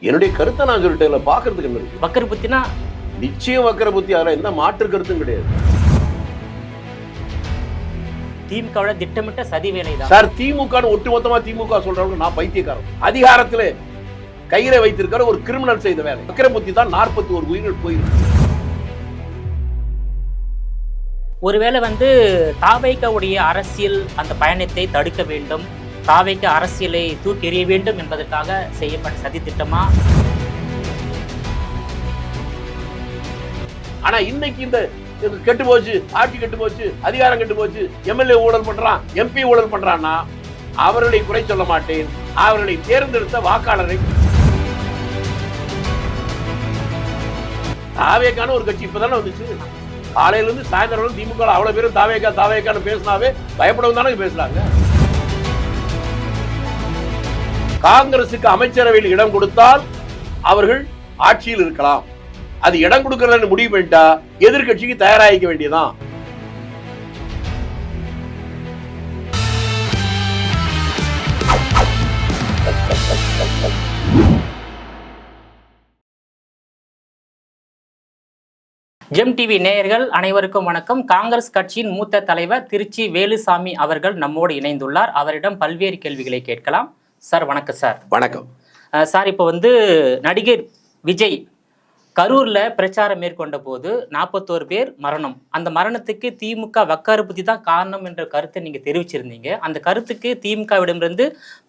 என்னுடைய கருத்தை நான் சொல்லிட்டேன். பாக்குறதுக்கு என்ன இருக்கு? வக்கர புத்தினா நிச்சயம் வக்கர புத்தி. அதில் எந்த மாற்று கருத்தும் கிடையாது. திமுகவோட திட்டமிட்ட சதி வேலைதான் சார். திமுக ஒட்டுமொத்தமா திமுக சொல்றவங்க நான் பைத்தியக்காரன். அதிகாரத்துல கையில வைத்திருக்கிற ஒரு கிரிமினல் செய்த வேலை வக்கர புத்தி தான். 41 உயிர்கள் போயிருக்கு. ஒருவேளை தாவேக்காவுடைய அரசியல் அந்த பயணத்தை தடுக்க வேண்டும், தாவேக்கா அரசியலை தூக்கி எறிய வேண்டும் என்பதற்காக செய்யப்பட்ட சதி திட்டமா? ஆனா இன்னைக்கு இந்த கெட்டு போச்சு, ஆட்சி கெட்டு போச்சு, அதிகாரம் கெட்டு போச்சு, எம்எல்ஏ ஊழல் பண்றான், எம்பி ஊழல் பண்றான்னா அவர்களை குறை சொல்ல மாட்டேன். அவர்களை தேர்ந்தெடுத்த வாக்காளரை. தாவேக்கான ஒரு கட்சி இப்பதானே வந்துச்சு. காலையில இருந்து சாயந்தரம் திமுக அவ்வளவு பேரும் தாவேக்கா தாவேக்கான்னு பேசினாவே பயப்படவும் தானே பேசுறாங்க. காங்கிரசுக்கு அமைச்சரவையில் இடம் கொடுத்தால் அவர்கள் ஆட்சியில் இருக்கலாம். அது இடம் கொடுக்கறதுன்னு முடிவு பண்ணிட்டா எதிர்கட்சிக்கு தயாராகிக்க வேண்டியதான். ஜெம் டிவி நேயர்கள் அனைவருக்கும் வணக்கம். காங்கிரஸ் கட்சியின் மூத்த தலைவர் திருச்சி வேலுசாமி அவர்கள் நம்மோடு இணைந்துள்ளார். அவரிடம் பல்வேறு கேள்விகளை கேட்கலாம். சார் வணக்கம். சார் வணக்கம். சார், இப்போ நடிகர் விஜய் கரூர்ல பிரச்சாரம் மேற்கொண்ட போது 41 பேர் மரணம். அந்த மரணத்துக்கு திமுக வக்கார புத்தி தான் காரணம் என்ற கருத்தை நீங்க தெரிவிச்சிருந்தீங்க. அந்த கருத்துக்கு திமுகவிடமிருந்து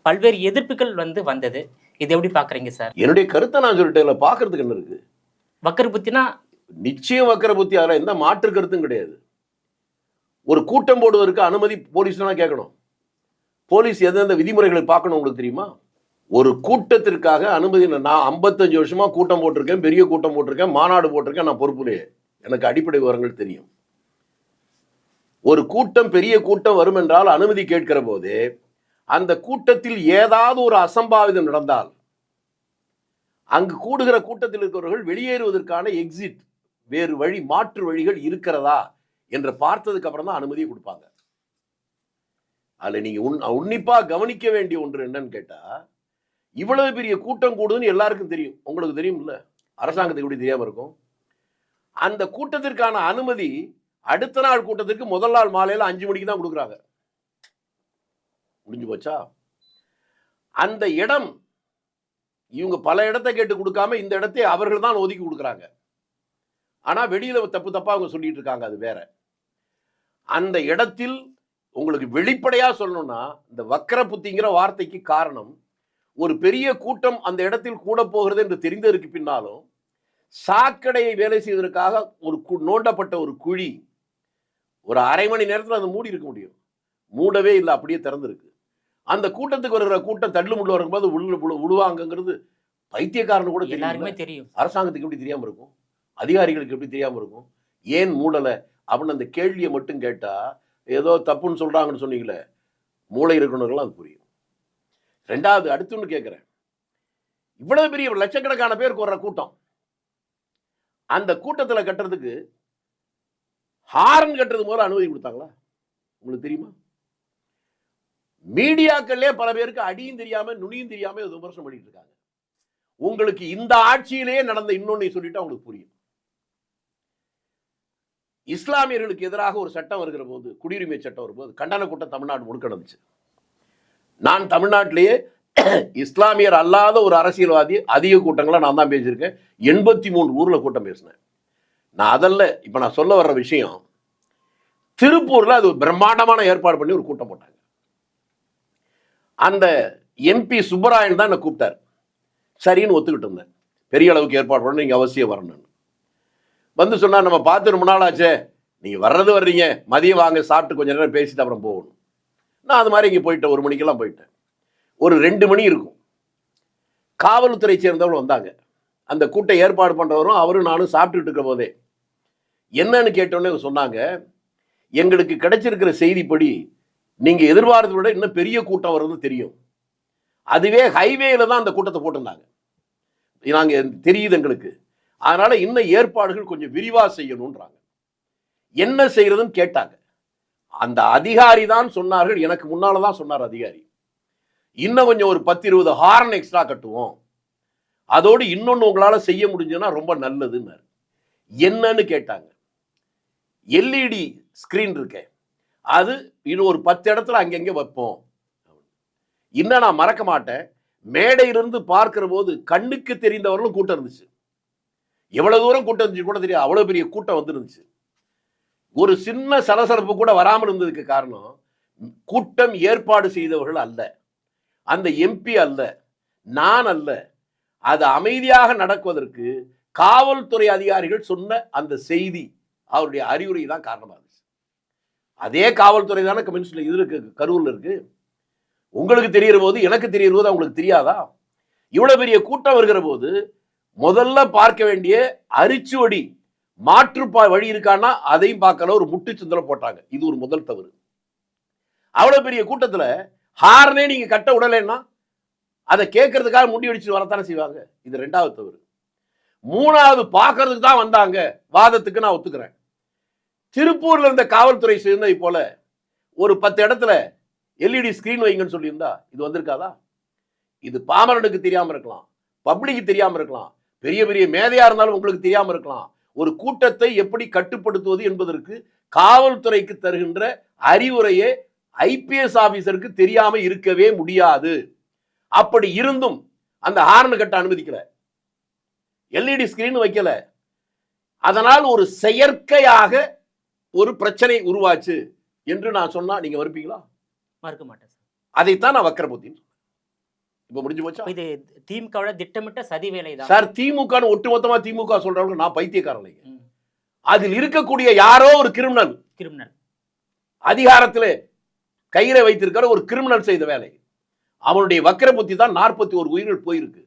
பல்வேறு எதிர்ப்புகள் வந்தது. இது எப்படி பாக்குறீங்க சார்? என்னுடைய கருத்தை நான் சொல்லிட்டேன். பாக்குறதுக்கு என்ன இருக்கு? வக்கர புத்தினா நிச்சயம் வக்கர புத்தி. அதில் எந்த மாற்று கருத்தும் கிடையாது. ஒரு கூட்டம் போடுவதற்கு அனுமதி போலீஸ் தான் கேட்கணும். போலீஸ் எந்தெந்த விதிமுறைகளை பார்க்கணும் உங்களுக்கு தெரியுமா? ஒரு கூட்டத்திற்காக அனுமதி. நான் 55 வருஷமா கூட்டம் போட்டிருக்கேன், பெரிய கூட்டம் போட்டிருக்கேன், மாநாடு போட்டிருக்கேன். நான் பொறுப்புலையே எனக்கு அடிப்படை விவரங்கள் தெரியும். ஒரு கூட்டம் பெரிய கூட்டம் வரும் என்றால் அனுமதி கேட்கிற போது அந்த கூட்டத்தில் ஏதாவது ஒரு அசம்பாவிதம் நடந்தால் அங்கு கூடுகிற கூட்டத்தில் இருக்கிறவர்கள் வெளியேறுவதற்கான எக்ஸிட், வேறு வழி, மாற்று வழிகள் இருக்கிறதா என்று பார்த்ததுக்கு அப்புறம் தான் அனுமதியை கொடுப்பாங்க. அதுல நீங்க உன்னிப்பா கவனிக்க வேண்டிய ஒன்று என்னன்னு கேட்டா, இவ்வளவு பெரிய கூட்டம் கூடுதுன்னு எல்லாருக்கும் தெரியும். உங்களுக்கு தெரியும் இல்ல? அரசாங்கத்துக்கு எப்படி தெரியாம இருக்கும்? அந்த கூட்டத்திற்கான அனுமதி அடுத்த நாள் கூட்டத்திற்கு முதல் நாள் மாலையில 5 மணிக்கு தான் கொடுக்குறாங்க. முடிஞ்சு போச்சா? அந்த இடம் இவங்க பல இடத்தை கேட்டு கொடுக்காம இந்த இடத்தை அவர்கள் தான் ஒதுக்கி கொடுக்குறாங்க. ஆனா வெளியில தப்பா அவங்க சொல்லிட்டு இருக்காங்க. அது வேற. அந்த இடத்தில் உங்களுக்கு வெளிப்படையா சொல்லணும்னா, இந்த வக்கர புத்திங்கிற வார்த்தைக்கு காரணம் ஒரு பெரிய கூட்டம் அந்த இடத்தில் கூட போகிறது என்று தெரிந்ததற்கு பின்னாலும் சாக்கடையை வேலை செய்வதற்காக ஒரு நோண்டப்பட்ட ஒரு குழி ஒரு அரை மணி நேரத்தில் அது மூடி இருக்க முடியும். மூடவே இல்லை, அப்படியே திறந்திருக்கு. அந்த கூட்டத்துக்கு வருகிற கூட்டம் தள்ளுமுள்ள வரும்போது விழுவாங்கிறது பைத்தியக்காரனு கூட தெரியும். அரசாங்கத்துக்கு எப்படி தெரியாம இருக்கும்? அதிகாரிகளுக்கு எப்படி தெரியாம இருக்கும்? ஏன் மூடலை அப்படின்னு அந்த கேள்வியை மட்டும் கேட்டா, ஏதோ தப்புன்னு சொல்றாங்கன்னு சொன்னீங்களே, மூளை இருக்கணும்லாம் அது புரியும். ரெண்டாவது, அடுத்துன்னு கேட்கிறேன், இவ்வளவு பெரிய லட்சக்கணக்கான பேருக்கு வர்ற கூட்டம், அந்த கூட்டத்துல கட்டுறதுக்கு ஹாரன் கட்டுறது முதல்ல அனுமதி கொடுத்தாங்களா? உங்களுக்கு தெரியுமா? மீடியாக்கள்லே பல பேருக்கு அடியும் தெரியாம நுனியும் தெரியாம விமர்சனம் பண்ணிட்டு இருக்காங்க. உங்களுக்கு இந்த ஆட்சியிலேயே நடந்த இன்னொன்னு சொல்லிட்டு உங்களுக்கு புரியும். இஸ்லாமியர்களுக்கு எதிராக ஒரு சட்டம் வருகிற போது, குடியுரிமை சட்டம் வரும்போது கண்டன கூட்டம் தமிழ்நாடு முழுக்க நடந்துச்சு. நான் தமிழ்நாட்டிலேயே இஸ்லாமியர் அல்லாத ஒரு அரசியல்வாதி அதிக கூட்டங்களை நான் தான் பேசியிருக்கேன். 83 ஊர்ல கூட்டம் பேசினேன். நான் அதல்ல இப்ப நான் சொல்ல வர்ற விஷயம். திருப்பூர்ல அது பிரம்மாண்டமான ஏற்பாடு பண்ணி ஒரு கூட்டம் போட்டாங்க. அந்த எம்பி சுப்பராயன் தான் என்னை கூப்பிட்டார். சரின்னு ஒத்துக்கிட்டு இருந்தேன். பெரிய அளவுக்கு ஏற்பாடு பண்ண நீங்க அவசியம் வரணும்னு சொன்னா, நம்ம பார்த்து ரொம்ப நாள் ஆச்சே, நீங்க வர்றீங்க, மதியம் வாங்க, சாப்பிட்டு கொஞ்ச நேரம் பேசிட்டு அப்புறம் போகணும். நான் அது மாதிரி இங்கே போயிட்டேன். 1 மணிக்கெல்லாம் போயிட்டேன். ஒரு 2 மணி இருக்கும். காவல்துறை சேர்ந்தவர்கள் வந்தாங்க. அந்த கூட்டம் ஏற்பாடு பண்றவரும் அவரும் நானும் சாப்பிட்டுட்டு இருக்க போதே என்னன்னு கேட்டோன்னே சொன்னாங்க, எங்களுக்கு கிடைச்சிருக்கிற செய்திப்படி நீங்க எதிர்பார்த்ததை விட இன்னும் பெரிய கூட்டம் வரும்னு தெரியும். அதுவே ஹைவேல தான் அந்த கூட்டத்தை போட்டிருந்தாங்க. நாங்க தெரியுது எங்களுக்கு. அதனால இன்னும் ஏற்பாடுகள் கொஞ்சம் விரிவா செய்யணும்ன்றாங்க. என்ன செய்யறதுன்னு கேட்டாங்க. அந்த அதிகாரி தான் சொன்னார்கள். எனக்கு முன்னாலதான் சொன்னார் அதிகாரி, இன்னும் கொஞ்சம் ஒரு 10-20 ஹார்ன் எக்ஸ்ட்ரா கட்டுவோம், அதோடு இன்னொன்னு உங்களால செய்ய முடிஞ்சதுன்னா ரொம்ப நல்லதுன்னாரு. என்னன்னு கேட்டாங்க. எல்இடி ஸ்கிரீன் இருக்கே, அது இன்னும் ஒரு 10 இடத்துல அங்கங்க வைப்போம். இன்னும் நான் மறக்க மாட்டேன். மேடையிலிருந்து பார்க்கிற போது கண்ணுக்கு தெரிந்தவர்களும் கூட்டம் இருந்துச்சு. எவ்வளவு தூரம் கூட்டம் இருந்துச்சு கூட தெரியாது. அவ்வளவு பெரிய கூட்டம் வந்துருந்துச்சு. ஒரு சின்ன சலசலப்பு கூட வராமல் இருந்ததுக்கு காரணம் கூட்டம் ஏற்பாடு செய்தவர்கள் அல்ல, அந்த எம்பி அல்ல, நான் அல்ல. அது அமைதியாக நடக்குவதற்கு காவல்துறை அதிகாரிகள் சொன்ன அந்த செய்தி, அவருடைய அறிவுரை தான் காரணமா இருந்துச்சு. அதே காவல்துறை தானே கம்யூனிஸ்ட்ல இது இருக்கு, கரூர்ல இருக்கு. உங்களுக்கு தெரிகிற போது எனக்கு தெரிகிற போது அவங்களுக்கு தெரியாதா? இவ்வளவு பெரிய கூட்டம் வருகிற போது முதல்ல பார்க்க வேண்டிய அரிச்சுவடி மாற்று வழி இருக்கான்னா அதையும் பார்க்கல, ஒரு முட்டுச்சந்தில போட்டாங்க. இது ஒரு முதல் தவறு. அவ்வளவு பெரிய கூட்டத்துல ஹார்னே நீங்க கட்ட விடலைன்னா அதை கேட்கறதுக்காக முடி அடிச்சு வரத்தானே செய்வாங்க. இது 2வது தவறு. 3வது பார்க்கறதுக்கு தான் வந்தாங்க வாதத்துக்கு நான் ஒத்துக்கிறேன். திருப்பூர்ல இருந்த காவல்துறை சேர்ந்ததை போல ஒரு 10 இடத்துல எல்இடி ஸ்கிரீன் வைங்கன்னு சொல்லியிருந்தா இது வந்திருக்காதா? இது பாமரனுக்கு தெரியாம இருக்கலாம், பப்ளிக்கு தெரியாம இருக்கலாம், பெரிய பெரிய மேதையா இருந்தாலும் உங்களுக்கு தெரியாம இருக்கலாம். ஒரு கூட்டத்தை எப்படி கட்டுப்படுத்துவது என்பதற்கு காவல்துறைக்கு தருகின்ற அறிவுரையே ஐபிஎஸ் ஆபீசருக்கு தெரியாம இருக்கவே முடியாது. அப்படி இருந்தும் அந்த ஹார்ன் கட்ட அனுமதிக்கல, எல்இடி ஸ்கிரீன் வைக்கல. அதனால் ஒரு செயற்கையாக ஒரு பிரச்சனை உருவாச்சு என்று நான் சொன்னா நீங்க மறுப்பீங்களா? மறுக்க மாட்டேன் சார். அதைத்தான் நான் வக்கர புத்தின்னு சொன்னேன். இப்ப முடிஞ்சு போச்சா? இது திமுகவோட திட்டமிட்ட சதி வேலை தான் சார். திமுக ஒட்டுமொத்தமா திமுக சொல்றவங்க நான் பைத்தியக்காரன். அதில் இருக்கக்கூடிய யாரோ ஒரு கிரிமினல் அதிகாரத்தில் கையில வைத்திருக்கிற ஒரு கிரிமினல் செய்த வேலை. அவனுடைய வக்கர புத்தி தான் 41 உயிர்கள் போயிருக்கு.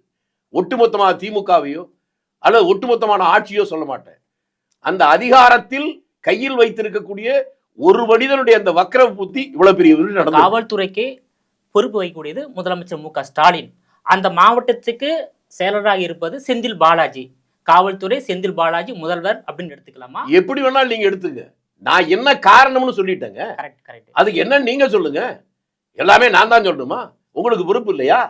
ஒட்டுமொத்தமாக திமுகவையோ அல்லது ஒட்டுமொத்தமான ஆட்சியோ சொல்ல மாட்டேன். அந்த அதிகாரத்தில் கையில் வைத்திருக்கக்கூடிய ஒரு மனிதனுடைய அந்த வக்கர புத்தி இவ்வளவு பெரிய நடந்தது. காவல்துறைக்கு பொறுப்பு வைக்கக்கூடியது முதலமைச்சர் மு க ஸ்டாலின். அந்த மாவட்டத்துக்கு செயலராக இருப்பது செந்தில் பாலாஜி. காவல்துறை செந்தில் பாலாஜி முதல்வர் அப்படின்னு எடுத்துக்கலாமா? எப்படி வேணாலும் நீங்க எடுத்துங்க. நான் என்ன காரணம்னு சொல்லிட்டேங்க. அதுக்கு என்ன நீங்க சொல்லுங்க. எல்லாமே நான் தான் சொல்லணுமா? உங்களுக்கு பொறுப்பு இல்லையா?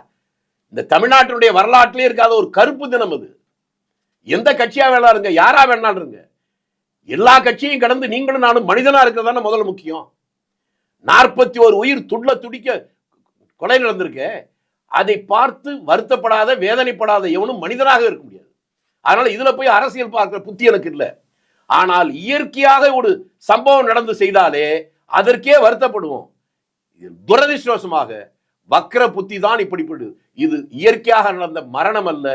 இந்த தமிழ்நாட்டினுடைய வரலாற்றிலே இருக்காத ஒரு கருப்பு தினம் அது. எந்த கட்சியா வேணா இருங்க, யாரா வேணாலும் இருங்க, எல்லா கட்சியும் கடந்து நீங்களும் நானும் மனிதனா இருக்கிறதான முதல்ல முக்கியம். 41 உயிர் துள்ள துடிக்க கொலை நடந்திருக்க, அதை பார்த்து வருத்தப்படாத வேதனைப்படாத எவனும் மனிதனாக இருக்க முடியாது. அதனால இதுல போய் அரசியல் பார்க்கிற புத்தி எனக்கு இல்லை. ஆனால் இயற்கையாக ஒரு சம்பவம் நடந்து செய்தாலே அதற்கே வருத்தப்படுவோம். துரதிருஷ்டவசமாக வக்கர புத்தி தான் இப்படிப்படு. இது இயற்கையாக நடந்த மரணம் அல்ல,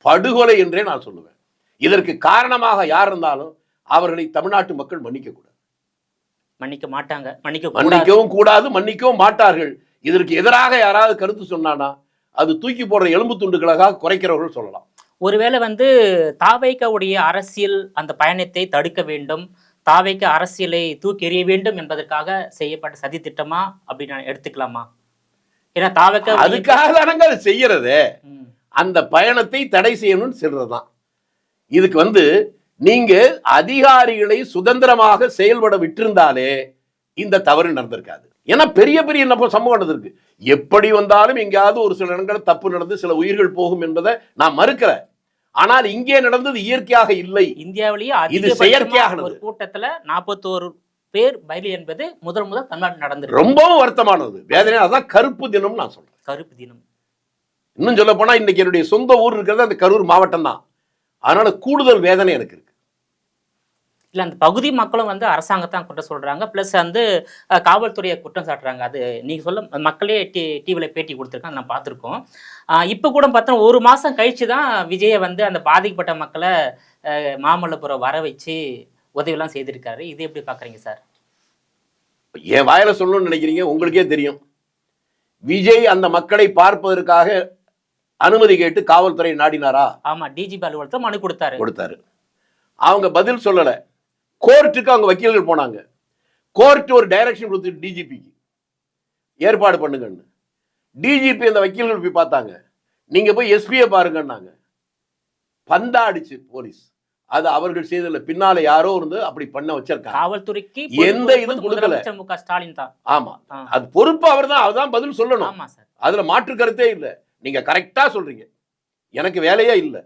படுகொலை என்றே நான் சொல்லுவேன். இதற்கு காரணமாக யார் இருந்தாலும் அவர்களை தமிழ்நாட்டு மக்கள் மன்னிக்க கூடாது, மன்னிக்க மாட்டாங்க, மன்னிக்கவும் கூடாது, மன்னிக்கவும் மாட்டார்கள். இதற்கு எதிராக யாராவது கருத்து சொன்னானா அது தூக்கி போடுற எலும்பு துண்டுகளாக குறைக்கிறவர்கள் சொல்லலாம். ஒருவேளை தாவேக்காவுடைய அரசியல் அந்த பயணத்தை தடுக்க வேண்டும், தாவேக்கா அரசியலை தூக்கி எறிய வேண்டும் என்பதற்காக செய்யப்பட்ட சதி திட்டமா அப்படின்னு எடுத்துக்கலாமா? ஏன்னா தாவேக்கா அதுக்காக தானங்க அது செய்யறது. அந்த பயணத்தை தடை செய்யணும்னு சொல்றதுதான். இதுக்கு நீங்க அதிகாரிகளை சுதந்திரமாக செயல்பட விட்டிருந்தாலே இந்த தவறு நடந்திருக்காது. ஏன்னா பெரிய பெரிய சம்பவம் நடந்திருக்கு. எப்படி வந்தாலும் எங்கேயாவது ஒரு சில இடங்கள் தப்பு நடந்து சில உயிர்கள் போகும் என்பதை நான் மறுக்கிறேன். ஆனால் இங்கே நடந்தது இயற்கையாக இல்லை, இந்தியாவிலேயே இது செயற்கையாக. ஒரு கூட்டத்துல 41 பேர் பலி என்பது முதல் தமிழ்நாட்டில் நடந்தது. ரொம்பவும் வருத்தமானது, வேதனை. அதான் கருப்பு தினம் நான் சொல்றேன். கருப்பு தினம். இன்னும் சொல்ல போனா இன்னைக்கு என்னுடைய சொந்த ஊர் இருக்கிறது அந்த கரூர் மாவட்டம் தான். அதனால கூடுதல் வேதனை எனக்கு இருக்கு. இல்லை, அந்த பகுதி மக்களும் அரசாங்கத்தான் குற்றம் சொல்றாங்க, பிளஸ் காவல்துறையை குற்றம் சாட்டுறாங்க. அது நீங்க சொல்ல மக்களே டிவியில் பேட்டி கொடுத்துருக்காங்க, நான் பார்த்துருக்கோம். இப்போ கூட பார்த்தா 1 மாதம் கழிச்சு தான் விஜயை அந்த பாதிக்கப்பட்ட மக்களை மாமல்லபுரம் வர வச்சு உதவியெல்லாம் செய்திருக்காரு. இது எப்படி பார்க்குறீங்க சார்? என் வாயில சொல்லணும்னு நினைக்கிறீங்க? உங்களுக்கே தெரியும், விஜய் அந்த மக்களை பார்ப்பதற்காக அனுமதி கேட்டு காவல்துறை நாடினாரா? ஆமா, டிஜிபி அலுவலகத்தில் மனு கொடுத்தாரு. அவங்க பதில் சொல்லலை. கோர்ட்டுக்கு அவங்க வக்கீல்கள் போனாங்க. கோர்ட் ஒரு டைரக்ஷன் கொடுத்துட்டு டிஜிபிக்கு ஏற்பாடு பண்ணுங்கன்னு. டிஜிபி அந்த வக்கீல்கள் போய் பார்த்தாங்க. நீங்க போய் எஸ்பியை பாருங்கன்னாங்க. பந்தா அடிச்சு போலீஸ். அது அவர்கள் செய்தல, பின்னால யாரோ இருந்து அப்படி பண்ண வச்சிருக்காங்க. காவல்துறைக்கு எந்த இதுவும் கொடுக்கல. மு க ஸ்டாலின் தான். ஆமா, அது பொறுப்பு அவர் தான், அவர்தான் பதில் சொல்லணும். அதுல மாற்று கருத்தே இல்லை. நீங்க கரெக்டா சொல்றீங்க. எனக்கு வேலையே இல்லை.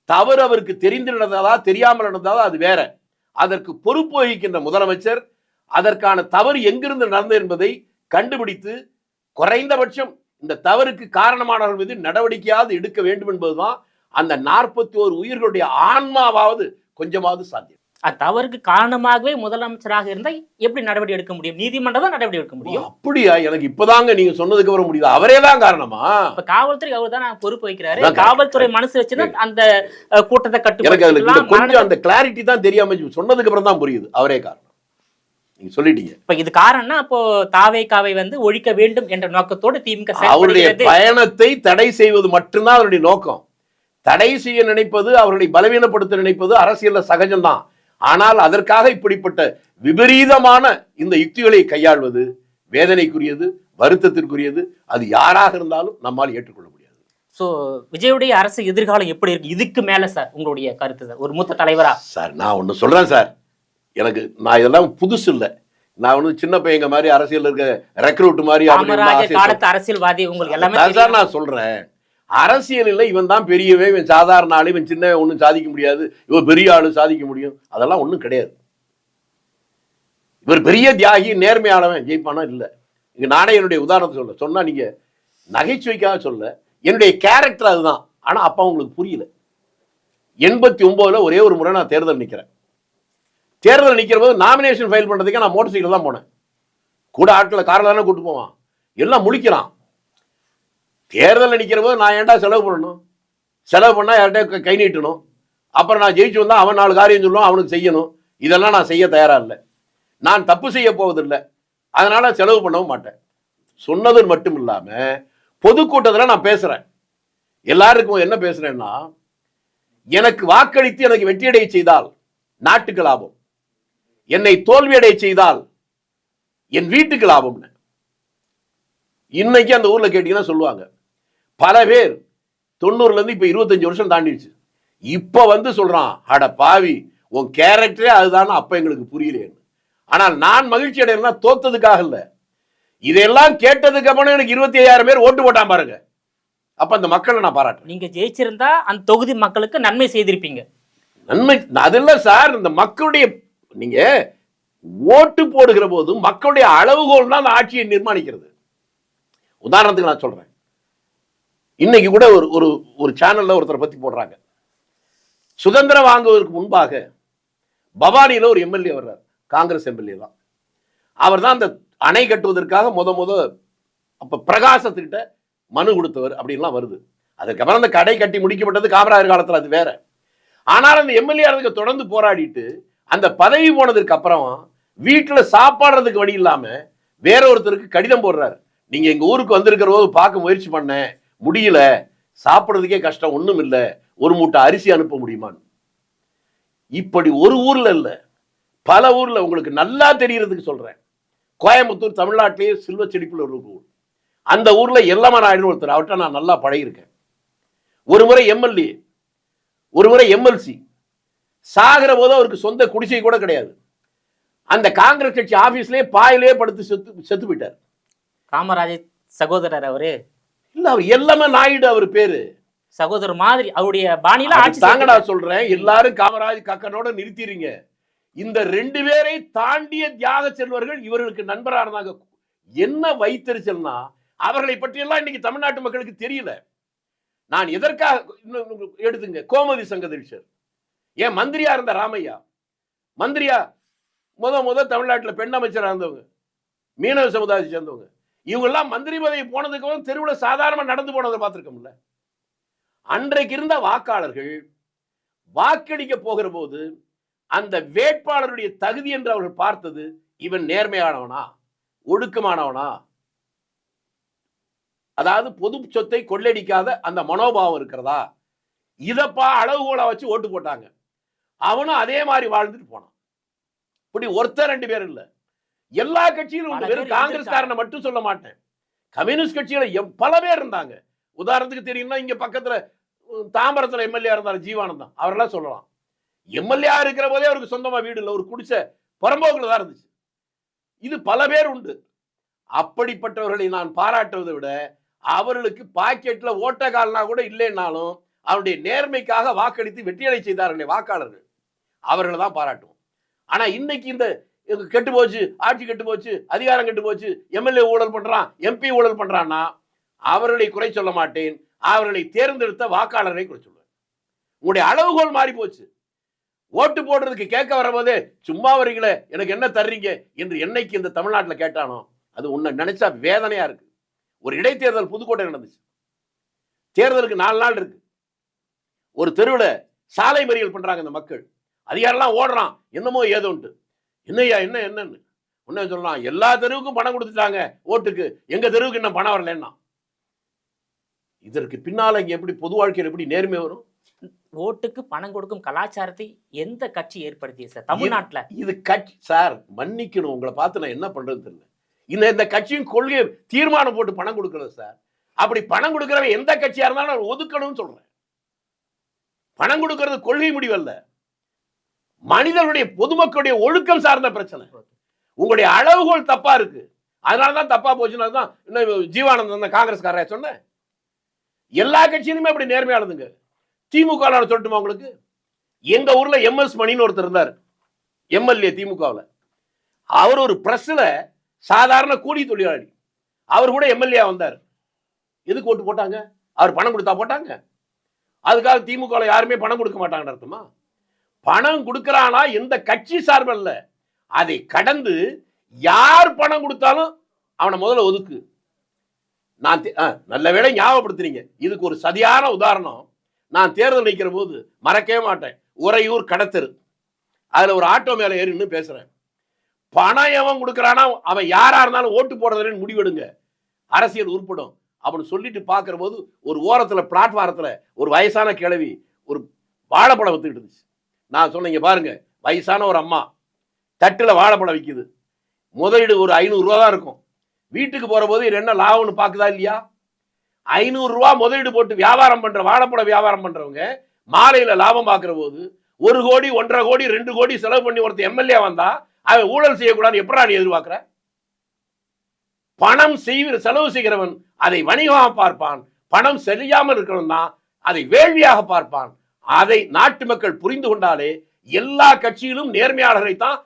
தவறு அவருக்கு தெரிந்து நடந்ததா தெரியாமல் நடந்ததா அது வேற. அதற்கு பொறுப்பு வகிக்கின்ற முதலமைச்சர் அதற்கான தவறு எங்கிருந்து நடந்தது என்பதை கண்டுபிடித்து குறைந்தபட்சம் இந்த தவறுக்கு காரணமானவர்கள் மீது நடவடிக்கையாவது எடுக்க வேண்டும் என்பதுதான் அந்த 41 உயிர்களுடைய ஆன்மாவாவது கொஞ்சமாவது சாத்தியம். தவறுக்கு காரணமாகவே முதலமைச்சராக இருந்தா எப்படி நடவடிக்கை எடுக்க முடியும்? நீதிமன்றம் தான் நடவடிக்கை எடுக்க முடியும். அப்படியா? எனக்கு இப்பதாங்க நீங்க சொன்னதுக்கு அப்புறம் முடியுது. அவரே தான் காரணமா? இப்ப காவல்துறை அவர் தான் பொறுப்பு வைக்கிறாரு. காவல்துறை மனசு வச்சுதான் அந்த கூட்டத்தை எனக்கு கொஞ்சம் அந்த கிளாரிட்டி தான் தெரியாம சொன்னதுக்கு அப்புறம் தான் புரியுது. அவரே காரணம். நீங்க சொல்லிட்டீங்க. இப்ப இது காரணம்னா அப்போ தாவேகாவை ஒழிக்க வேண்டும் என்ற நோக்கத்தோடு திமுக அவருடைய பயணத்தை தடை செய்வது மட்டும்தான் அவருடைய நோக்கம். தடை செய்ய நினைப்பது, அவர்களை பலவீனப்படுத்த நினைப்பது அரசியல்ல சகஜம்தான். ஆனால் அதற்காக இப்படிப்பட்ட விபரீதமான இந்த யுக்திகளை கையாள்வது வேதனைக்குரியது, வருத்தத்திற்குரியது. அது யாராக இருந்தாலும் நம்மால் ஏற்றுக்கொள்ள முடியாது. சோ விஜயுடைய அரசு எதிர்காலம் எப்படி இருக்கு? இதுக்கு மேல சார் உங்களுடைய கருத்து சார், ஒரு மூத்த தலைவரா? சார் நான் ஒண்ணு சொல்றேன் சார், நான் இதெல்லாம் புதுசு இல்லை. நான் ஒண்ணு சின்ன பையங்க மாதிரி அரசியல் இருக்க ரெக்ரூட் மாதிரி காலத்து அரசியல்வாதி உங்களுக்கு எல்லாமே சார். நான் சொல்றேன், அரசியலில் இவன் தான் பெரியவே, இவன் சாதாரண ஆளு, இவன் சின்ன ஒன்றும் சாதிக்க முடியாது, இவன் பெரிய ஆளு சாதிக்க முடியும், அதெல்லாம் ஒன்றும் கிடையாது. இவர் பெரிய தியாகி, நேர்மையானவன், ஜெயிப்பானா இல்லை. இங்க நானே என்னுடைய உதாரணத்தை சொன்னா நீங்க நகைச்சுவைக்காக சொல்ல, என்னுடைய கேரக்டர் அதுதான். ஆனா அப்பா உங்களுக்கு புரியல. 89ல ஒரே ஒரு முறை நான் தேர்தல் நிற்கிறேன். தேர்தல் நிற்கிற போது நாமினேஷன் ஃபைல் பண்றதுக்கு நான் மோட்டர் சைக்கிள் தான் போனேன். கூட ஆட்களை காரில் தானே கூட்டு போவான், எல்லாம் முழிக்கிறான். தேர்தலில் நிற்கிற போது நான் ஏன்டா செலவு பண்ணணும்? செலவு பண்ணால் யார்கிட்ட கை நீட்டணும். அப்புறம் நான் ஜெயிச்சு வந்தால் அவன் 4 காரியம் சொல்லுவான், அவனுக்கு செய்யணும். இதெல்லாம் நான் செய்ய தயாராக இல்லை. நான் தப்பு செய்ய போவதில்லை, அதனால செலவு பண்ணவும் மாட்டேன். சொன்னது மட்டும் இல்லாமல் பொதுக்கூட்டத்தில் நான் பேசுகிறேன். எல்லாருக்கும் என்ன பேசுகிறேன்னா, எனக்கு வாக்களித்து எனக்கு வெற்றியடைய செய்தால் நாட்டுக்கு லாபம், என்னை தோல்வியடைய செய்தால் என் வீட்டுக்கு லாபம்னு. இன்னைக்கு அந்த ஊர்ல கேட்டீங்கன்னா சொல்லுவாங்க. பல பேர் 90ல இருந்து இப்ப 25 வருஷம் தாண்டிடுச்சு. இப்ப சொல்றான், அட பாவி உன் கேரக்டரே அதுதான், அப்ப எங்களுக்கு புரியலேன்னு. ஆனால் நான் மகிழ்ச்சி அடையலன்னா தோத்ததுக்காக இல்ல, இதெல்லாம் கேட்டதுக்கு அப்புறம் எனக்கு 25,000 பேர் ஓட்டு போட்டான் பாருங்க. அப்ப அந்த மக்களை நான் பாராட்டுறேன். நீங்க ஜெயிச்சிருந்தா அந்த தொகுதி மக்களுக்கு நன்மை செய்திருப்பீங்க. நன்மை அதெல்லாம் சார், இந்த மக்களுடைய நீங்க ஓட்டு போடுகிற போது மக்களுடைய அளவுகோல் தான் அந்த ஆட்சியை நிர்மாணிக்கிறது. உதாரணத்துக்கு நான் சொல்றேன், இன்னைக்கு கூட ஒரு சேனல்ல ஒருத்தரை பத்தி போடுறாங்க. சுதந்திரம் வாங்குவதற்கு முன்பாக பவானியில ஒரு எம்எல்ஏ வர்றார், காங்கிரஸ் எம்எல்ஏ தான். அவர் தான் அந்த அணை கட்டுவதற்காக அப்ப பிரகாசத்துக்கிட்ட மனு கொடுத்தவர் அப்படின்லாம் வருது. அதுக்கப்புறம் அந்த கடை கட்டி முடிக்கப்பட்டது காமராஜர் காலத்துல, அது வேற. ஆனால் அந்த எம்எல்ஏ அதுக்கு தொடர்ந்து போராடிட்டு அந்த பதவி போனதுக்கு அப்புறம் வீட்டுல சாப்பாடுறதுக்கு வழி இல்லாம வேற ஒருத்தருக்கு கடிதம் போடுறாரு, நீங்க எங்க ஊருக்கு வந்திருக்கிற போது பார்க்க முயற்சி பண்ணேன், முடியல, சாப்பிடுறதுக்கே கஷ்டம், ஒண்ணும் இல்ல, ஒரு மூட்டை அரிசி அனுப்ப முடியுமான்னு. இப்படி ஒரு ஊர்ல இல்ல, பல ஊர்ல உங்களுக்கு நல்லா தெரியறதுக்கு சொல்றேன். கோயம்புத்தூர் தமிழ்நாட்டிலேயே செல்வ செழிப்புல ஒரு ஊர். அந்த ஊர்ல எல்லம்மா நாயுடு ஒருத்தர், அவர்கிட்ட நான் நல்லா பழகிருக்கேன். ஒரு முறை எம்எல்ஏ, ஒரு முறை எம்எல்சி சாகிற போது அவருக்கு சொந்த குடிசை கூட கிடையாது. அந்த காங்கிரஸ் கட்சி ஆபீஸ்லயே பாயிலே படுத்து செத்து போயிட்டார். காமராஜர் சகோதரர் அவரு இல்ல, அவர் எல்லாமே நாயுடு அவர் பேரு, சகோதரர் மாதிரி அவருடைய பாணியில ஆட்சி தாங்கடா சொல்றேன். எல்லாரும் காமராஜ் கக்கனோட நிறுத்திடுங்க. இந்த 2 பேரை தாண்டிய தியாக செல்வர்கள் இவர்களுக்கு நண்பரா இருந்தாங்க. என்ன வைத்தறிச்சல்னா, அவர்களை பற்றியெல்லாம் இன்னைக்கு தமிழ்நாட்டு மக்களுக்கு தெரியல. நான் எதற்காக எடுத்துங்க, கோமதி சங்கதீஷர் ஏன் மந்திரியா இருந்த ராமையா, மந்திரியா முத தமிழ்நாட்டில் பெண் அமைச்சராக இருந்தவங்க, மீனவ சமுதாயத்தை சேர்ந்தவங்க. இவங்க எல்லாம் மந்திரி பதவி போனதுக்கு தெருவில் சாதாரண நடந்து போனதை பார்த்திருக்கோம்ல. அன்றைக்கு இருந்த வாக்காளர்கள் வாக்களிக்க போகிற போது அந்த வேட்பாளருடைய தகுதி என்று அவர்கள் பார்த்தது, இவன் நேர்மையானவனா, ஒழுக்கமானவனா, அதாவது பொது சொத்தை கொள்ளடிக்காத அந்த மனோபாவம் இருக்கிறதா, இதப்பா அளவுகோலை வச்சு ஓட்டு போட்டாங்க. அவனும் அதே மாதிரி வாழ்ந்துட்டு போனான். இப்படி ஒருத்தர் 2 பேர் இல்ல, எல்லா கட்சியிலும் வெறும் காங்கிரஸ்காரனை மட்டும் சொல்ல மாட்டேன், கம்யூனிஸ்ட் கட்சியில பல பேர் இருந்தாங்க. உதாரணத்துக்கு தெரியும்னா, இங்க பக்கத்துல தாம்பரத்துல எம்எல்ஏ இருந்தாரு ஜீவானந்தம், அவரெல்லாம் சொல்லலாம். எம்எல்ஏ இருக்கிற போதே அவருக்கு சொந்தமா வீடு இல்லை, ஒரு குடிசை புறம்போக்குல தான் இருந்துச்சு. இது பல பேர் உண்டு. அப்படிப்பட்டவர்களை நான் பாராட்டுவதை விட அவர்களுக்கு பாக்கெட்ல ஓட்டக்கால்னா கூட இல்லைன்னாலும் அவருடைய நேர்மைக்காக வாக்களித்து வெற்றியடை செய்தார்களே வாக்காளர்கள், அவர்களை தான் பாராட்டுவோம். ஆனா இன்னைக்கு இந்த கெட்டு போச்சு, ஆட்சி கெட்டு போச்சு, அதிகாரம் கெட்டு போச்சு, எம்எல்ஏ ஊழல் பண்றான், எம்பி ஊழல் பண்றான்னா அவர்களை குறை சொல்ல மாட்டேன், அவர்களை தேர்ந்தெடுத்த வாக்காளர்களை குறை சொல்லுவேன். உங்களுடைய அளவுகோல் மாறி போச்சு. ஓட்டு போடுறதுக்கு கேட்க வரும்போதே சும்மா வரீங்களே, எனக்கு என்ன தர்றீங்க என்று என்னைக்கு இந்த தமிழ்நாட்டில் கேட்டானோ அது உன்னை நினைச்சா வேதனையா இருக்கு. ஒரு இடைத்தேர்தல் புதுக்கோட்டை நடந்துச்சு. தேர்தலுக்கு 4 நாள் இருக்கு. ஒரு தெருவில் சாலை மறியல் பண்றாங்க இந்த மக்கள். அதிகாரம்லாம் ஓடுறான், என்னமோ ஏதோன்ட்டு. என்னையா என்ன என்னன்னு உன்ன சொல்லலாம், எல்லா தெருவுக்கும் பணம் கொடுத்துட்டாங்க ஓட்டுக்கு, எங்க தெருவுக்கு இன்னும் பணம் வரலன்னா. இதற்கு பின்னால இங்க எப்படி பொது வாழ்க்கையில் எப்படி நேர்மை வரும்? ஓட்டுக்கு பணம் கொடுக்கும் கலாச்சாரத்தை எந்த கட்சி ஏற்படுத்திய சார் தமிழ்நாட்டுல? இது கட்சி சார், மன்னிக்கணும், உங்களை பார்த்து நான் என்ன பண்றது தெரியல. இந்த கட்சியின் கொள்கையை தீர்மானம் போட்டு பணம் கொடுக்கறது சார். அப்படி பணம் கொடுக்கிறவன் எந்த கட்சியா இருந்தாலும் ஒதுக்கணும்னு சொல்றேன். பணம் கொடுக்கிறது கொள்கை முடிவல்ல, மனிதனுடைய பொதுமக்களுடைய ஒழுக்கம் சார்ந்த பிரச்சனை. உங்களுடைய அளவுகோல் தப்பா இருக்கு, அதனாலதான் தப்பா போச்சுன்னு தான் ஜீவானந்தன் காங்கிரஸ்காரரை சொன்னேன். எல்லா கட்சியிலுமே அப்படி நேர்மையானதுங்க. திமுக சொல்லட்டுமா உங்களுக்கு? எங்க ஊர்ல எம்எஸ் மணின்னு ஒருத்தர் இருந்தார், எம்எல்ஏ திமுகவில். அவர் ஒரு பிரஸ்ல சாதாரண கூலி தொழிலாளி, அவர் கூட எம்எல்ஏ வந்தார். எதுக்கு ஓட்டு போட்டாங்க? அவர் பணம் கொடுத்தா போட்டாங்க. அதுக்காக திமுக யாருமே பணம் கொடுக்க மாட்டாங்க அர்த்தமா? பணம் கொடுக்கறானா எந்த கட்சி சார்பல்ல, அதை கடந்து யார் பணம் கொடுத்தாலும் அவனை முதல்ல ஒதுக்கு. நான் நல்ல வேளை ஞாபகப்படுத்துறீங்க. இதுக்கு ஒரு சரியான உதாரணம். நான் தேர்தல் நிற்கிற போது மறக்கவே மாட்டேன், உறையூர் கடத்தெரு. அதுல ஒரு ஆட்டோ மேல ஏறின்னு பேசுறேன். பணம் எவன் கொடுக்கறானா அவன் யாரா இருந்தாலும் ஓட்டு போடுறதுன்னு முடிவெடுங்க, அரசியல் உருப்படும் அப்படின்னு சொல்லிட்டு பார்க்கிற போது ஒரு ஓரத்துல பிளாட்பாரத்துல ஒரு வயசான கிழவி ஒரு வாழைப்பழம் வித்துக்கிட்டு இருந்துச்சு. நான் சொன்னீங்க பாருங்க, வயசான ஒரு அம்மா தட்டுல வாழைப்பழம் விற்குது. முதலீடு ஒரு 500 ரூபா தான் இருக்கும். வீட்டுக்கு போற போது என்ன லாபம்னு பாக்குதா இல்லையா? 500 ரூபா முதலீடு போட்டு வியாபாரம் பண்ற வாழைப்பழ வியாபாரம் பண்றவங்க மாலையில லாபம் பார்க்கிற போது 1 கோடி 1.5 கோடி 2 கோடி செலவு பண்ணி ஒருத்தர் எம்எல்ஏ வந்தா அவன் ஊழல் செய்யக்கூடாது எப்படா நீ எதிர்பார்க்கிற? பணம் செலவு செய்கிறவன் அதை வணிகமாக பார்ப்பான், பணம் செல்லாமல் இருக்கிறவன் தான் அதை வேள்வியாக பார்ப்பான். அதை நாட்டு மக்கள் புரிந்து கொண்டாலே எல்லா கட்சியிலும் நேர்மையாளர்களை தான்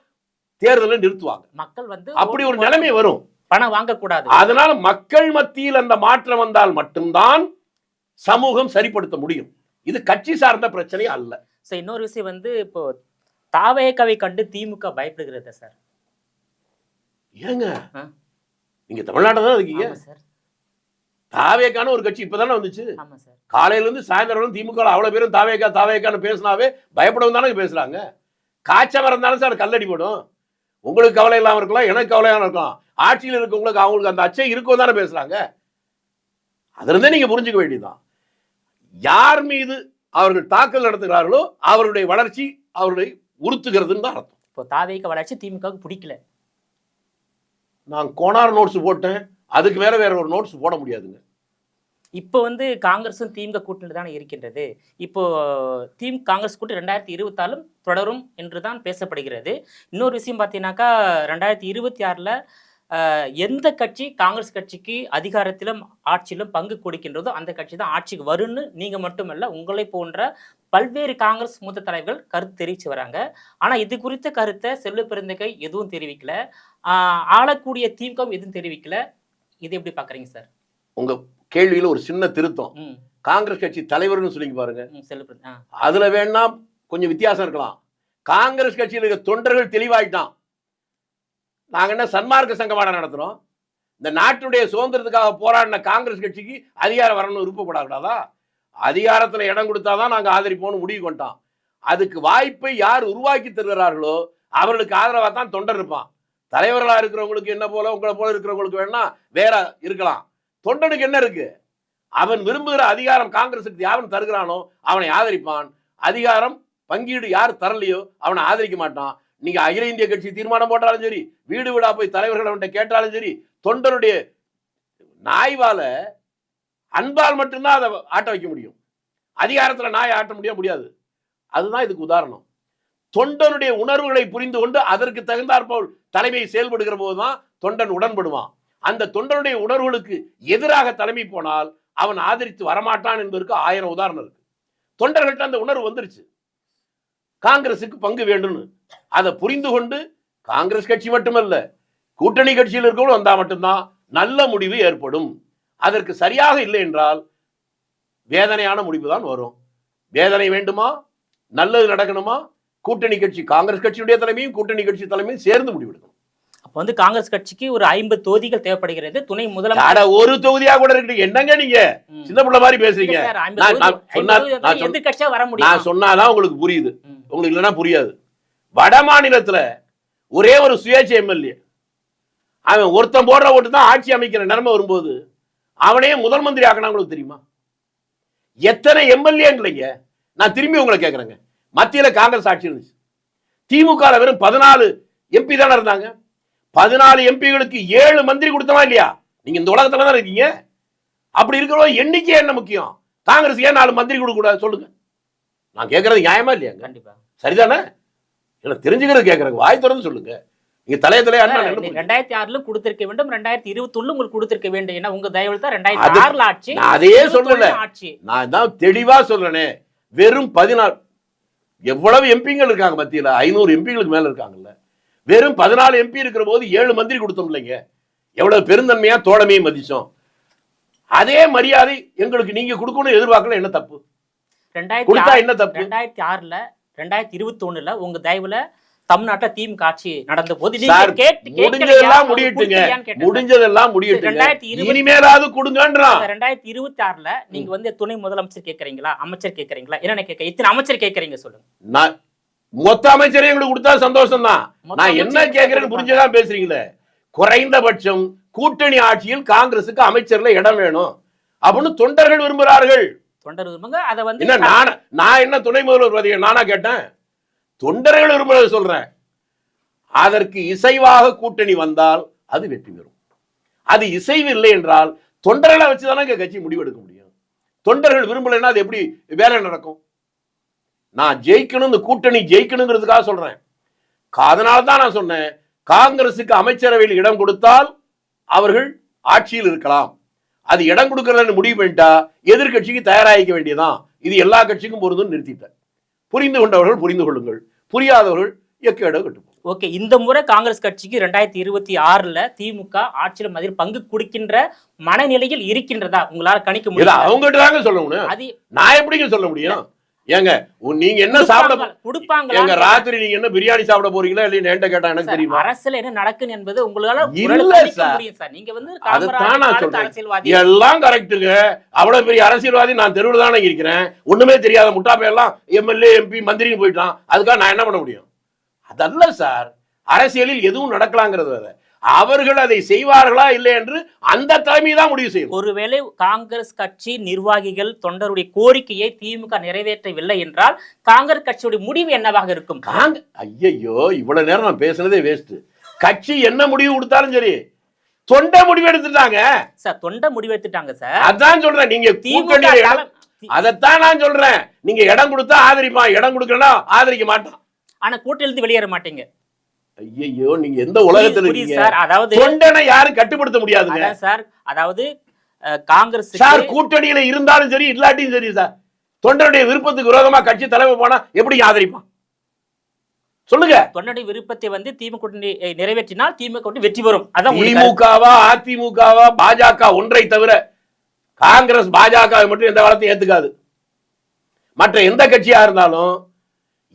தேர்தலில் நிறுத்துவாங்க. மக்கள் அப்படி ஒரு நிலைமை வரும். பணம் வாங்கக்கூடாது. அதனால மக்கள் மத்தியில் அந்த மாற்றம் வந்தால் மட்டும்தான் சமூகம் சரிப்படுத்த முடியும். இது கட்சி சார்ந்த பிரச்சனை அல்ல. இன்னொரு விஷயம் இப்போ தாவேகாவை கண்டு திமுக பயப்படுகிறது சார். ஏங்க நீங்க தமிழ்நாட்டில் தான் இருக்கீங்க. தாவேகான ஒரு கட்சி இப்பதானே வந்துச்சு. காலையில இருந்து சாயந்தரம் திமுக அவ்வளவு பேரும் தாவேகான்னு பேசினாவே பயப்படவும் தானே பேசுறாங்க. காய்ச்சல் இருந்தாலும் சார் கல்லடி போடும். உங்களுக்கு கவலை இல்லாம இருக்கலாம், எனக்கு கவலை இல்லாம இருக்கலாம். ஆட்சியில் இருக்கவங்களுக்கு அவங்களுக்கு அந்த அச்சம் இருக்கும் தானே பேசுறாங்க. அதுல இருந்தே நீங்க புரிஞ்சுக்க வேண்டியதுதான். யார் மீது அவர்கள் தாக்கல் நடத்துகிறார்களோ அவருடைய வளர்ச்சி அவருடைய உறுத்துகிறதுன்னு தான் அர்த்தம். இப்போ தாவேக வளர்ச்சி திமுகவுக்கு பிடிக்கல. நான் கோனார் நோட்ஸ் போட்டேன், அதுக்கு வேற ஒரு நோட்ஸ் போட முடியாதுங்க. இப்போ காங்கிரஸும் திமுக கூட்டணி தானே இருக்கின்றது. இப்போ காங்கிரஸ் கூட்டணி 2024 தொடரும் என்று தான் பேசப்படுகிறது. இன்னொரு விஷயம் பார்த்தீங்கன்னாக்கா 2026 எந்த கட்சி காங்கிரஸ் கட்சிக்கு அதிகாரத்திலும் ஆட்சியிலும் பங்கு கொடுக்கின்றதோ அந்த கட்சி தான் ஆட்சிக்கு வரும்னு நீங்க மட்டுமல்ல, உங்களை போன்ற பல்வேறு காங்கிரஸ் மூத்த தலைவர்கள் கருத்து தெரிவிச்சு வராங்க. ஆனா இது குறித்த கருத்தை செல்வ பெருந்தகை எதுவும் தெரிவிக்கல, ஆளக்கூடிய திமுக எதுவும் தெரிவிக்கல. இது எப்படி பாக்குறீங்க சார்? உங்க கேள்வியில ஒரு சின்ன திருத்தம். காங்கிரஸ் கட்சி தலைவர்னு சொல்லிங்க பாருங்க, அதுல வேணா கொஞ்சம் வித்தியாசம் இருக்கலாம். காங்கிரஸ் கட்சியில் இருக்க தொண்டர்கள் தெளிவாயிட்டான். நாங்க என்ன சன்மார்க்க சங்கமான நடத்துறோம்? இந்த நாட்டுடைய சுதந்திரத்துக்காக போராடின காங்கிரஸ் கட்சிக்கு அதிகாரம் வரணும்னு விருப்பப்படாதா? அதிகாரத்துல இடம் கொடுத்தாதான் நாங்க ஆதரிப்போம்னு முடிவு கொண்டோம். அதுக்கு வாய்ப்பை யார் உருவாக்கி தருகிறார்களோ அவர்களுக்கு ஆதரவா தான் தொண்டர் இருப்பான். தலைவர்களா இருக்கிறவங்களுக்கு என்ன போல உங்களை போல இருக்கிறவங்களுக்கு வேணா வேற இருக்கலாம். தொண்டனுக்கு என்ன இருக்கு? அவன் விரும்புகிற அதிகாரம் காங்கிரசுக்கு யாரும் தருகிறானோ அவனை ஆதரிப்பான். அதிகாரம் பங்கீடு யார் தரலையோ அவனை ஆதரிக்க மாட்டான். நீங்க அகில இந்திய கட்சி தீர்மானம் போட்டாலும் சரி, வீடு வீடா போய் தலைவர்கள் அவன்கிட்ட கேட்டாலும் சரி, தொண்டனுடைய நாய்வால அன்பால் மட்டும்தான் அதை ஆட்ட வைக்க முடியும். அதிகாரத்துல நாய் ஆட்ட முடியாது. அதுதான் இதுக்கு உதாரணம். தொண்டனுடைய உணர்வுகளை புரிந்து கொண்டு அதற்கு தகுந்தாற்போல் தலைமை செயல்படுகிற போதுதான் தொண்டன் உடன்படுவான். அந்த தொண்டருடைய உணர்வுகளுக்கு எதிராக தலைமை போனால் அவன் ஆதரித்து வரமாட்டான் என்பதற்கு 1000 உதாரணம் இருக்கு. தொண்டர்கள்ட்ட அந்த உணர்வு வந்துருச்சு, காங்கிரசுக்கு பங்கு வேண்டும்னு. அதை புரிந்து கொண்டு காங்கிரஸ் கட்சி மட்டுமல்ல, கூட்டணி கட்சியில் இருக்கவும் வந்தா மட்டும்தான் நல்ல முடிவு ஏற்படும். அதற்கு சரியாக இல்லை என்றால் வேதனையான முடிவு தான் வரும். வேதனை வேண்டுமா, நல்லது நடக்கணுமா, கூட்டணி கட்சி காங்கிரஸ் கட்சியுடைய தலைமையும் கூட்டணி கட்சி தலைமையும் சேர்ந்து முடிவெடுக்கணும். அப்ப வந்து காங்கிரஸ் கட்சிக்கு ஒரு 50 தொகுதிகள் தேவைப்படுகிறது. துணை முதலமைச்சர் ஒரு தொகுதியா கூட இருக்கு. என்னங்க நீங்க சின்ன பிள்ளை மாதிரி பேசுறீங்க? எதிர்கட்சியா வர முடியும். நான் சொன்னாதான் உங்களுக்கு புரியுது, உங்களுக்கு இல்லைன்னா புரியாது. வட மாநிலத்துல ஒரே ஒரு சுயேட்சை எம்எல்ஏ, அவன் ஒருத்தன் போடுற ஓட்டு தான் ஆட்சி அமைக்கிற நிலைமை வரும்போது அவனே முதல் மந்திரி ஆக்கணும். உங்களுக்கு தெரியுமா எத்தனை எம்எல்ஏங்க? நான் திரும்பி உங்களை கேட்கறேங்க, மத்தியில காங்கிரஸ் ஆட்சி இருந்துச்சு, திமுக வெறும் 14 எம்பி தானே இருந்தாங்க. 14 எம்பிகளுக்கு 7 மந்திரி கொடுத்தமா இல்லையா? நீங்க இந்த உலகத்துல தான் இருக்கீங்க. அப்படி இருக்கிற எண்ணிக்கை என்ன முக்கியம்? காங்கிரஸ் ஏன் 4 மந்திரி கொடுக்க கூடாது சொல்லுங்க. நான் கேட்கறது நியாயமா இல்லையா? கண்டிப்பா சரிதானே? எனக்கு தெரிஞ்சுக்கிறது கேட்கறேன், வாய் திறந்து சொல்லுங்க. நீங்க தலைய 2006 கொடுத்திருக்க வேண்டும், 2021 உங்களுக்கு கொடுத்திருக்க வேண்டும். ஏன்னா உங்க தயவுல தான் 2006 ஆட்சி. நான் அதையே சொல்லல, நான் தான் தெளிவா சொல்றேனே. வெறும் 14 எவ்வளவு எம்பிங்கள் இருக்காங்க மத்தியில? 500 எம்பிகளுக்கு மேல இருக்காங்கல்ல. வெறும் 14 எம்பி இருக்கிற போது 7 மந்திரி கொடுத்தோம் இல்லைங்க. எவ்வளவு பெருந்தன்மையா தோழமையை மதிச்சோம். அதே மரியாதை எங்களுக்கு நீங்க கொடுக்கணும் எதிர்பார்க்கல. என்ன தப்பு? 2006ல 2021ல உங்க தயவுல தமிழ்நாட்டில் திமுக ஆட்சி நடந்த போது முடிஞ்சதெல்லாம் முடியட்டும், இனிமேலாவது கொடுங்கன்றான். 2026ல நீங்க வந்து துணை முதலமைச்சர் கேட்கறீங்களா, அமைச்சர் கேட்கறீங்களா, என்ன கேட்க எத்தனை அமைச்சர் கேட்கறீங்க சொல்லுங்க. நான் மொத்த அமைச்சரையும் எங்களுக்கு கொடுத்தா சந்தோஷம் தான். நான் என்ன கேட்கிறேன்னு புரிஞ்சதான் பேசுறீங்களே. குறைந்தபட்சம் கூட்டணி ஆட்சியில் காங்கிரசுக்கு அமைச்சர்ல இடம் வேணும் அப்படின்னு தொண்டர்கள் விரும்புகிறார்கள். தொண்டர் விரும்புங்க. அதை வந்து நான் என்ன துணை முதல்வர் நானா கேட்டேன்? தொண்டர்கள் விரும்புறதை சொல்றேன். அதற்கு இசைவாக கூட்டணி வந்தால் அது வெற்றி பெறும். அது இசைவு இல்லை என்றால் தொண்டர்களை வச்சுதானே கட்சி முடிவெடுக்க முடியும். தொண்டர்கள் விரும்பலைன்னா அது எப்படி வேலை நடக்கும்? நான் ஜெயிக்கணும், இந்த கூட்டணி ஜெயிக்கணுங்கிறதுக்காக சொல்றேன். அதனால தான் நான் சொன்னேன், காங்கிரசுக்கு அமைச்சரவையில் இடம் கொடுத்தால் அவர்கள் ஆட்சியில் இருக்கலாம். அது இடம் கொடுக்கறதுன்னு முடிவு பண்ணிட்டா எதிர்கட்சிக்கு தயாராகிக்க வேண்டியதான். இது எல்லா கட்சிக்கும் பொருந்தும் நிறுத்திட்டேன். புரிந்து கொண்டவர்கள் புரிந்து கொள்ளுங்கள், புரியாதவர்கள் எக்கேடோ கட்டு. ஓகே, இந்த முறை காங்கிரஸ் கட்சிக்கு 2026ல திமுக ஆட்சியில் மதில் பங்கு கொடுக்கின்ற மனநிலையில் இருக்கின்றதா உங்களால கணிக்க முடியும்? அவங்ககிட்ட தாங்க சொல்ல முடியும். அது நான் எப்படிங்க சொல்ல முடியும்? ஏங்க நீங்க என்ன சாப்பிட கொடுப்பாங்க? எங்க ராத்திரி நீங்க என்ன பிரியாணி சாப்பிட போறீங்களா இல்ல என்கிட்ட கேட்டா எனக்கு தெரியுமா? அரசியல் என்ன நடக்குன்னு என்பது உங்களால இல்ல சார். நீங்க வந்து அதைத்தான் நான் சொல்றேன். எல்லாம் கரெக்டுங்க. அவ்வளவு பெரிய அரசியல்வாதி நான் தெருவில் தானே இருக்கிறேன். ஒண்ணுமே தெரியாத முட்டாப்பை எல்லாம் எம்எல்ஏ எம்பி மந்திரின்னு போயிட்டான். அதுக்காக நான் என்ன பண்ண முடியும்? அதல்ல சார், அரசியலில் எதுவும் நடக்கலாங்கிறது வேற. அவர்கள் அதை செய்வார்களா இல்லை என்று அந்த தலைமை தான் முடிவு செய்யும். ஒருவேளை காங்கிரஸ் கட்சி நிர்வாகிகள் தொண்டருடைய கோரிக்கையை திமுக நிறைவேற்றவில்லை என்றால் காங்கிரஸ் கட்சியுடைய முடிவு என்னவாக இருக்கும்? ஐயோ, இவ்வளவு நேரம் நான் பேசுனதே வேஸ்ட். கட்சி என்ன முடிவு கொடுத்தாலும் சரி, தொண்டை முடிவு எடுத்துட்டாங்க சார். தொண்டை முடிவு எடுத்துட்டாங்க சார். அதான் சொல்றேன். நீங்க அதைத்தான் நான் சொல்றேன். நீங்க இடம் கொடுத்தா ஆதரிப்பான், இடம் கொடுக்கலன்னா ஆதரிக்க மாட்டான். ஆனா கூட்டிலிருந்து வெளியேற மாட்டீங்க. ஐயோ, நீங்க எந்த உலகத்துல இருக்கீங்க சார்? அதாவது தொண்டனை யாரும் கட்டுப்படுத்த முடியாதுங்க சார். அதாவது காங்கிரஸ் சார் கூட்டணியில இருந்தாலும் சரி இல்லாட்டியும் சரி சார், தொண்டனுடைய விருப்பத்துக்கு விரோதமா கட்சி தலைமை போனா எப்படி ஆதரிப்பான் சொல்லுங்க? தொண்டனுடைய விருப்பத்தை வந்து திமுக நிறைவேற்றினால் திமுக வெற்றி பெறும். அதான் திமுகவா அதிமுகவா பாஜக ஒன்றை தவிர காங்கிரஸ் பாஜக மட்டும் எந்த காலத்தையும் ஏத்துக்காது. மற்ற எந்த கட்சியா இருந்தாலும்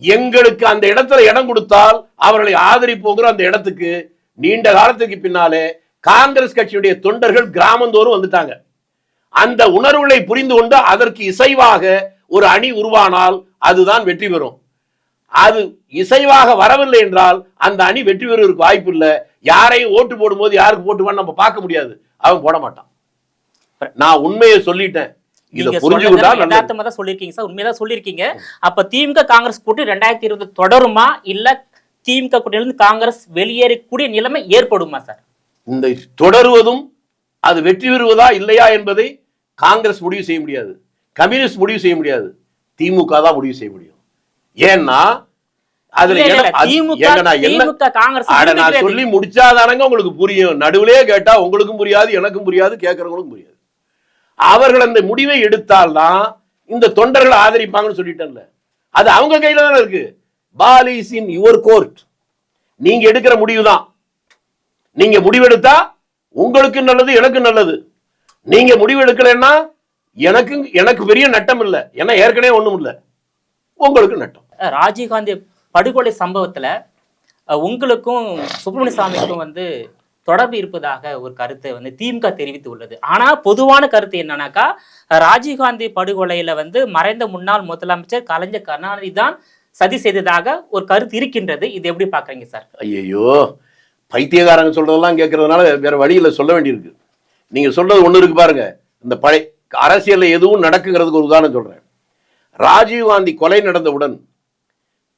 எங்களுக்கு அந்த இடத்துல இடம் கொடுத்தால் அவர்களை ஆதரிப்போங்கிற அந்த இடத்துக்கு நீண்ட காலத்துக்கு பின்னாலே காங்கிரஸ் கட்சியுடைய தொண்டர்கள் கிராமந்தோறும் வந்துட்டாங்க. அந்த உணர்வுகளை புரிந்து கொண்டு அதற்கு இசைவாக ஒரு அணி உருவானால் அதுதான் வெற்றி பெறும். அது இசைவாக வரவில்லை என்றால் அந்த அணி வெற்றி பெறுவதற்கு வாய்ப்பு இல்லை. யாரையும் ஓட்டு போடும்போது யாருக்கு போட்டுவான்னு நம்ம பார்க்க முடியாது. அவன் போட மாட்டான். நான் உண்மையை சொல்லிட்டேன். உண்மையதான் சொல்லிருக்கீங்க. அப்ப திமுக காங்கிரஸ் கூட்டணி 2020 தொடருமா இல்ல திமுக கூட்டணியிலிருந்து காங்கிரஸ் வெளியேறக்கூடிய நிலைமை ஏற்படுமா சார்? இந்த தொடருவதும் அது வெற்றி பெறுவதா இல்லையா என்பதை காங்கிரஸ் முடிவு செய்ய முடியாது, கம்யூனிஸ்ட் முடிவு செய்ய முடியாது, திமுக தான் முடிவு செய்ய முடியும். ஏன்னா அதுல இல்ல, இல்ல, என்ன- அது- திமுக ஏங்க நான் என்ன திமுக காங்கிரஸ் அட நான் இருக்கிறது. சொல்லி முடிச்சாதானங்க உங்களுக்கு புரியும். நடுவுலயே கேட்டா உங்களுக்கும் புரியாது, எனக்கும் புரியாது, கேட்கறவங்களுக்கும் புரியாது. அவர்கள் அந்த முடிவை எடுத்தால்தான் இந்த தொண்டர்கள் ஆதரிப்பாங்கன்னு சொல்லிட்டேன்ல. அது அவங்க கையில தானே இருக்கு. Ball is in your court. நீங்க எடுக்கிற முடிவு தான். நீங்க முடிவெடுத்தா உங்களுக்கு நல்லது, எனக்கு நல்லது. நீங்க முடிவு எடுக்கலைன்னா எனக்கு பெரிய நட்டம் இல்லை. ஏன்னா ஏற்கனவே ஒண்ணும் இல்லை, உங்களுக்கு நட்டம். ராஜீவ்காந்தி படுகொலை சம்பவத்துல உங்களுக்கும் சுப்பிரமணிய சாமிக்கும் வந்து தொடர்பு இருப்பதாக ஒரு கருத்தை வந்து திமுக தெரிவித்து உள்ளது. ஆனா பொதுவான கருத்து என்னன்னாக்கா, ராஜீவ்காந்தி படுகொலையில வந்து மறைந்த முன்னாள் முதலமைச்சர் கலைஞர் கருணாநிதி தான் சதி செய்ததாக ஒரு கருத்து இருக்கின்றது. இது எப்படி பாக்குறீங்க சார்? ஐயோ, பைத்தியக்காரங்க சொல்றதெல்லாம் கேட்கறதுனால வேற வழியில சொல்ல வேண்டியிருக்கு. நீங்க சொல்றது ஒண்ணு இருக்கு பாருங்க. இந்த பழைய அரசியல்ல எதுவும் நடக்குங்கிறதுக்கு ஒரு உதாரணம் சொல்றேன். ராஜீவ்காந்தி கொலை நடந்தவுடன்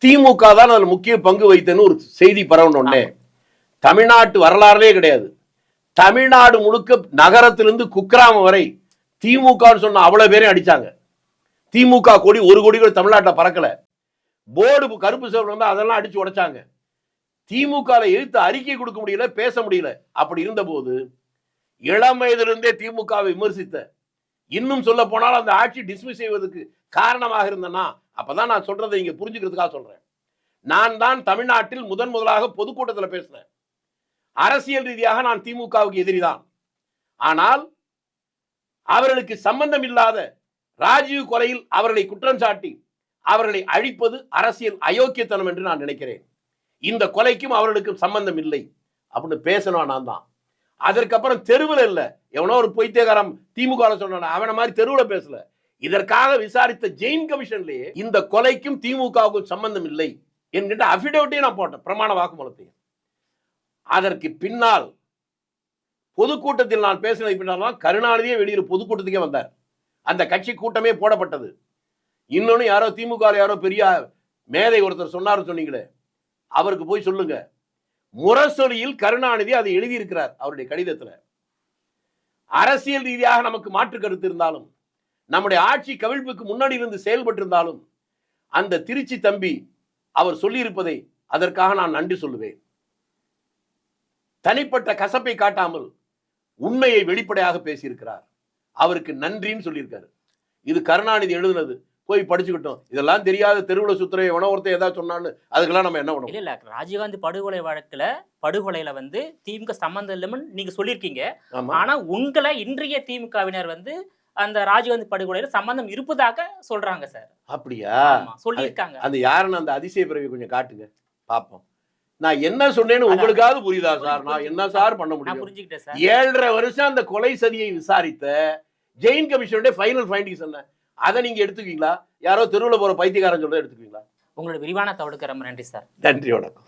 திமுக தான் அதுல முக்கிய பங்கு வைத்தன்னு ஒரு செய்தி பரவனோடனே தமிழ்நாட்டு வரலாறுலே கிடையாது. தமிழ்நாடு முழுக்க நகரத்திலிருந்து குக்கிராமம் வரை திமுக சொன்ன அவ்வளவு பேரையும் அடிச்சாங்க. திமுக கொடி ஒரு கொடி கூட தமிழ்நாட்டில் பறக்கல. போர்டு கருப்பு சேவல் வந்து அதெல்லாம் அடிச்சு உடைச்சாங்க. திமுக எதிர்த்து அறிக்கை கொடுக்க முடியல, பேச முடியல. அப்படி இருந்த போது இளம் வயதிலிருந்தே திமுகவை விமர்சித்த, இன்னும் சொல்ல போனால் அந்த ஆட்சி டிஸ்மிஸ் செய்வதற்கு காரணமாக இருந்தனா, அப்பதான் நான் சொல்றதை இங்க புரிஞ்சுக்கிறதுக்காக சொல்றேன். நான் தான் தமிழ்நாட்டில் முதலாக பொதுக்கூட்டத்தில் பேசினேன். அரசியல் ரீதியாக நான் திமுகவுக்கு எதிரிதான். ஆனால் அவர்களுக்கு சம்பந்தம் இல்லாத ராஜீவ் கொலையில் அவர்களை குற்றம் சாட்டி அவர்களை அழிப்பது அரசியல் அயோக்கியத்தனம் என்று நான் நினைக்கிறேன். இந்த கொலைக்கும் அவர்களுக்கும் சம்பந்தம் இல்லை அப்படின்னு பேசணும். நான் தான் அதற்கப்புறம் தெருவில் இல்ல, எவனோ ஒரு பொய்த்தேகாரம் திமுக சொன்ன அவன மாதிரி தெருவில் பேசல. இதற்காக விசாரித்த ஜெயின் கமிஷன்லேயே இந்த கொலைக்கும் திமுகவுக்கும் சம்பந்தம் இல்லை என்கின்ற அபிடவிட்டையும் நான் போட்டேன், பிரமாண வாக்குமூலத்தையும். அதற்கு பின்னால் பொதுக்கூட்டத்தில் நான் பேசினது பின்னால் கருணாநிதியே வெளியில் பொதுக்கூட்டத்துக்கே வந்தார். அந்த கட்சி கூட்டமே போடப்பட்டது. இன்னொன்னு யாரோ திமுக யாரோ பெரிய மேதை ஒருத்தர் சொன்னார் சொன்னீங்களே, அவருக்கு போய் சொல்லுங்க. முரசொலியில் கருணாநிதி அதை எழுதியிருக்கிறார் அவருடைய கடிதத்தில். அரசியல் ரீதியாக நமக்கு மாற்று கருத்து இருந்தாலும், நம்முடைய ஆட்சி கவிழ்ப்புக்கு முன்னாடி இருந்து செயல்பட்டு இருந்தாலும், அந்த திருச்சி தம்பி அவர் சொல்லியிருப்பதை அதற்காக நான் நன்றி சொல்லுவேன். தனிப்பட்ட கசப்பை காட்டாமல் உண்மையை வெளிப்படையாக பேசியிருக்கிறார். அவருக்கு நன்றின்னு சொல்லியிருக்காரு. இது கருணாநிதி எழுதுனது, போய் படிச்சுக்கிட்டோம். இதெல்லாம் தெரியாத தெருவில் சுத்துற எவனோ ஒருத்தர் ஏதாவது சொன்னான்னு அதுக்கெல்லாம் நம்ம என்ன பண்ணுவோம்? இல்ல ராஜீவ்காந்தி படுகொலை படுகொலையில வந்து திமுக சம்பந்தம் இல்லைன்னு நீங்க சொல்லியிருக்கீங்க. ஆனா உங்களை இன்றைய திமுகவினர் வந்து அந்த ராஜீவ்காந்தி படுகொலையில சம்பந்தம் இருப்பதாக சொல்றாங்க சார். அப்படியா? சொல்லியிருக்காங்க. அந்த யாருன்னு அந்த அதிசய பிறவி கொஞ்சம் காட்டுங்க பாப்போம். நான் என்ன சொன்னேன்னு உங்களுக்காவது புரியுதா சார்? நான் என்ன சார் பண்ண முடியும்? புரிஞ்சுக்கிட்டேன் சார். 7.5 வருஷம் அந்த கொலை சதியை விசாரித்த ஜெயின் கமிஷனுடைய ஃபைனல் ஃபைண்டிங்ஸ் என்ன? அதை நீங்க எடுத்துக்குவீங்களா? யாரோ தெருவில் போற பைத்தியக்காரன் சொல்றதை எடுத்துக்குவீங்களா? உங்களோட விரிவான தகவலுக்கு ரொம்ப நன்றி சார். நன்றி, வணக்கம்.